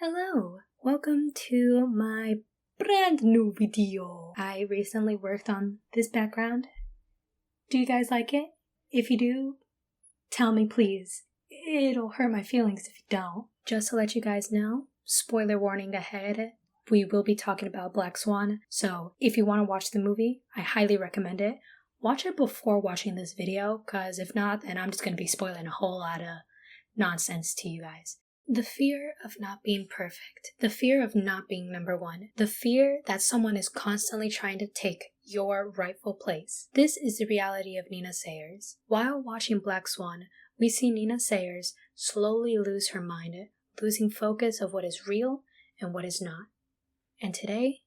Hello, welcome to my brand new video. I recently worked on this background. Do you guys like it? If you do, tell me please. It'll hurt my feelings if you don't. Just to let you guys know, spoiler warning ahead, we will be talking about Black Swan, so if you want to watch the movie, I highly recommend it. Watch it before watching this video, because if not, then I'm just going to be spoiling a whole lot of nonsense to you guys. The fear of not being perfect, the fear of not being number one, the fear that someone is constantly trying to take your rightful place. This is the reality of Nina Sayers. While watching Black Swan, we see Nina Sayers slowly lose her mind, losing focus of what is real and what is not. And today,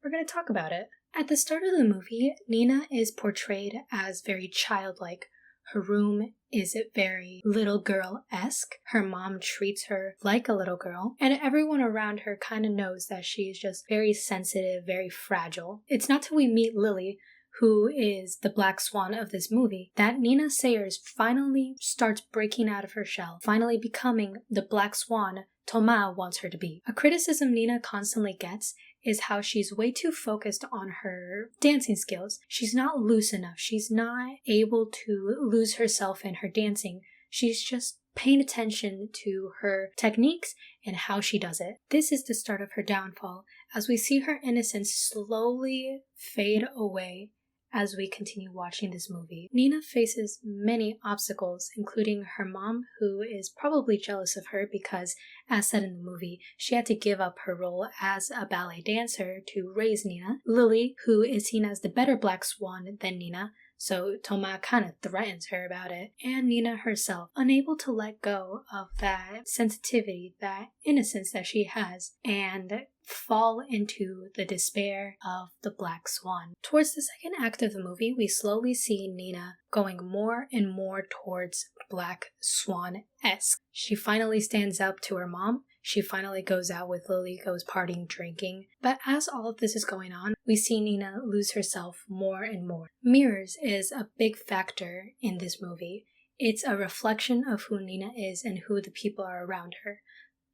we're going to talk about it. At the start of the movie, Nina is portrayed as very childlike. Her room is very little girl-esque. Her mom treats her like a little girl, and everyone around her kind of knows that she is just very sensitive, very fragile. It's not till we meet Lily, who is the Black Swan of this movie, that Nina Sayers finally starts breaking out of her shell, finally becoming the Black Swan Thomas wants her to be. A criticism Nina constantly gets is how she's way too focused on her dancing skills. She's not loose enough. She's not able to lose herself in her dancing. She's just paying attention to her techniques and how she does it. This is the start of her downfall, as we see her innocence slowly fade away as we continue watching this movie. Nina faces many obstacles, including her mom, who is probably jealous of her because, as said in the movie, she had to give up her role as a ballet dancer to raise Nina. Lily, who is seen as the better Black Swan than Nina, so Thomas kind of threatens her about it. And Nina herself, unable to let go of that sensitivity, that innocence that she has, and fall into the despair of the Black Swan. Towards the second act of the movie, we slowly see Nina going more and more towards Black Swan-esque. She finally stands up to her mom. She finally goes out with Lily, goes partying, drinking. But as all of this is going on, we see Nina lose herself more and more. Mirrors is a big factor in this movie. It's a reflection of who Nina is and who the people are around her.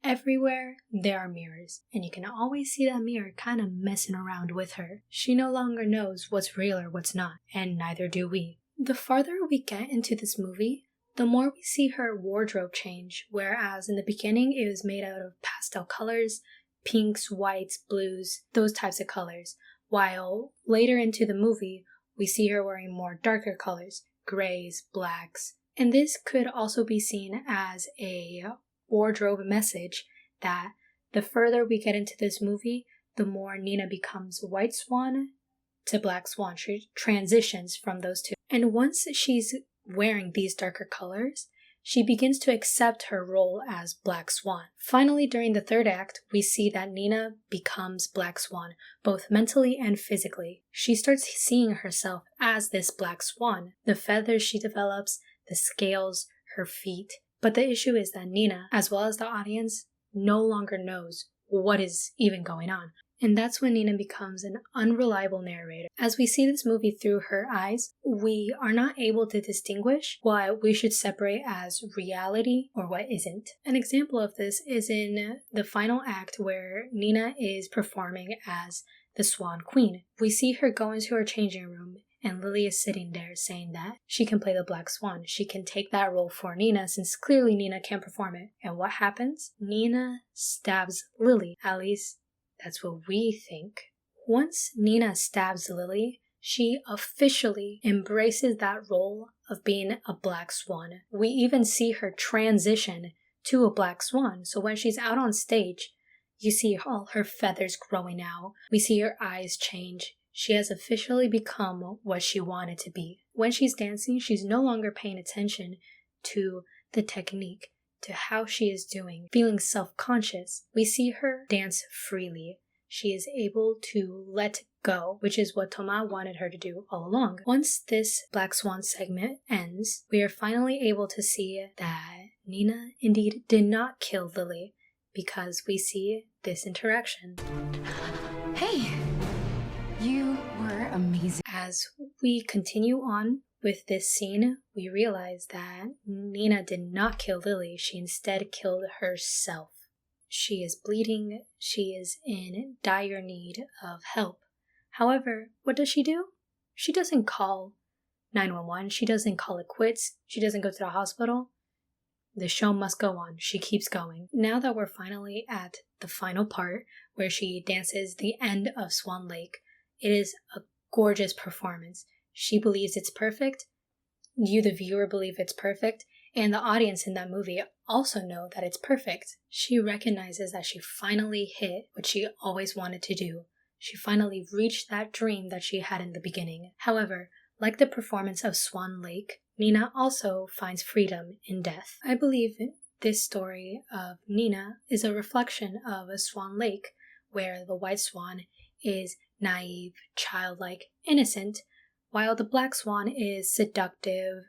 Everywhere, there are mirrors, and you can always see that mirror kind of messing around with her. She no longer knows what's real or what's not, and neither do we. The farther we get into this movie, the more we see her wardrobe change, whereas in the beginning it was made out of pastel colors, pinks, whites, blues, those types of colors, while later into the movie, we see her wearing more darker colors, grays, blacks, and this could also be seen as a wardrobe message that the further we get into this movie, the more Nina becomes White Swan to Black Swan. She transitions from those two. And once she's wearing these darker colors, she begins to accept her role as Black Swan. Finally, during the third act, we see that Nina becomes Black Swan, both mentally and physically. She starts seeing herself as this Black Swan. The feathers she develops, the scales, her feet. But the issue is that Nina, as well as the audience, no longer knows what is even going on. And that's when Nina becomes an unreliable narrator. As we see this movie through her eyes, we are not able to distinguish what we should separate as reality or what isn't. An example of this is in the final act where Nina is performing as the Swan Queen. We see her go into her changing room, and Lily is sitting there saying that she can play the Black Swan. She can take that role for Nina since clearly Nina can't perform it. And what happens? Nina stabs Lily. At least that's what we think. Once Nina stabs Lily, she officially embraces that role of being a Black Swan. We even see her transition to a Black Swan. So when she's out on stage, you see all her feathers growing out. We see her eyes change. She has officially become what she wanted to be. When she's dancing, she's no longer paying attention to the technique, to how she is doing, feeling self-conscious. We see her dance freely. She is able to let go, which is what Thomas wanted her to do all along. Once this Black Swan segment ends, we are finally able to see that Nina indeed did not kill Lily, because we see this interaction. Hey! You were amazing. As we continue on with this scene, we realize that Nina did not kill Lily. She instead killed herself. She is bleeding. She is in dire need of help. However, what does she do? She doesn't call 911. She doesn't call it quits. She doesn't go to the hospital. The show must go on. She keeps going. Now that we're finally at the final part where she dances the end of Swan Lake, it is a gorgeous performance. She believes it's perfect. You, the viewer, believe it's perfect. And the audience in that movie also know that it's perfect. She recognizes that she finally hit what she always wanted to do. She finally reached that dream that she had in the beginning. However, like the performance of Swan Lake, Nina also finds freedom in death. I believe this story of Nina is a reflection of a Swan Lake, where the white swan is naive, childlike, innocent, while the black swan is seductive,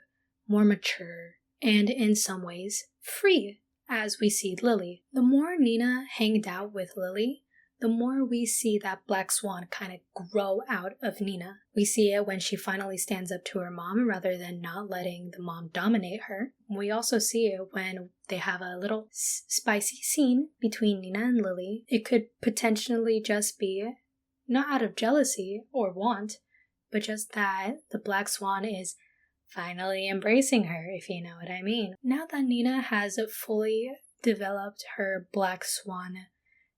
more mature, and in some ways free, as we see Lily. The more Nina hanged out with Lily, the more we see that black swan kind of grow out of Nina. We see it when she finally stands up to her mom rather than not letting the mom dominate her. We also see it when they have a little spicy scene between Nina and Lily. It could potentially just be not out of jealousy or want, but just that the black swan is finally embracing her, if you know what I mean. Now that Nina has fully developed her black swan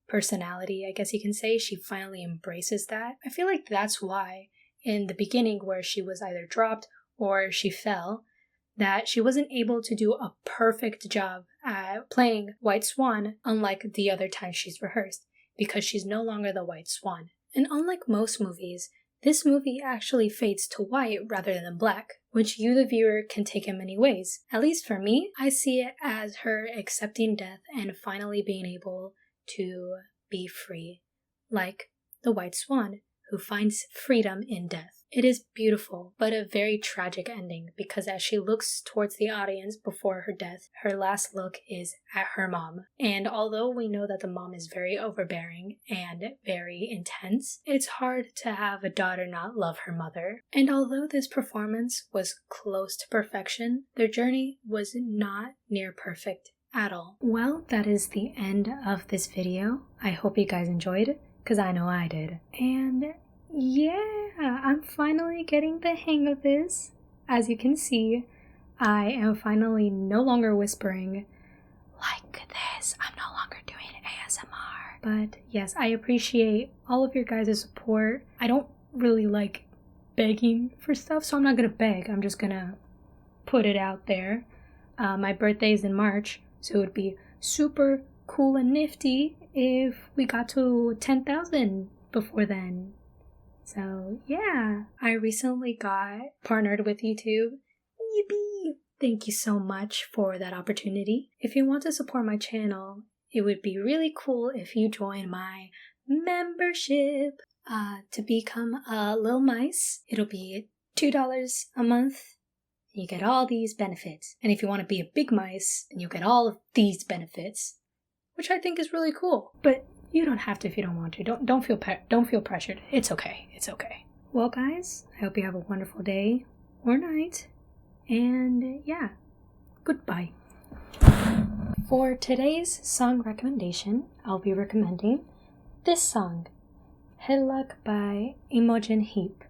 personality, I guess you can say, she finally embraces that. I feel like that's why in the beginning, where she was either dropped or she fell, that she wasn't able to do a perfect job at playing White Swan, unlike the other times she's rehearsed, because she's no longer the White Swan. And unlike most movies, this movie actually fades to white rather than black, which you, the viewer, can take in many ways. At least for me, I see it as her accepting death and finally being able to be free, like the white swan who finds freedom in death. It is beautiful, but a very tragic ending, because as she looks towards the audience before her death, her last look is at her mom. And although we know that the mom is very overbearing and very intense, it's hard to have a daughter not love her mother. And although this performance was close to perfection, their journey was not near perfect at all. Well, that is the end of this video. I hope you guys enjoyed it, because I know I did. And yeah, I'm finally getting the hang of this. As you can see, I am finally no longer whispering like this. I'm no longer doing ASMR. But yes, I appreciate all of your guys' support. I don't really like begging for stuff, so I'm not gonna beg. I'm just gonna put it out there. My birthday is in March, so it would be super cool and nifty if we got to 10,000 before then. So yeah, I recently got partnered with YouTube. Yippee! Thank you so much for that opportunity. If you want to support my channel, it would be really cool if you join my membership to become a little mice. It'll be $2 a month. You get all these benefits. And if you want to be a big mice, then you get all of these benefits, which I think is really cool. But you don't have to if you don't want to. Don't feel pressured. It's okay. It's okay. Well, guys, I hope you have a wonderful day or night. And yeah, goodbye. For today's song recommendation, I'll be recommending this song, Hilak by Imogen Heap.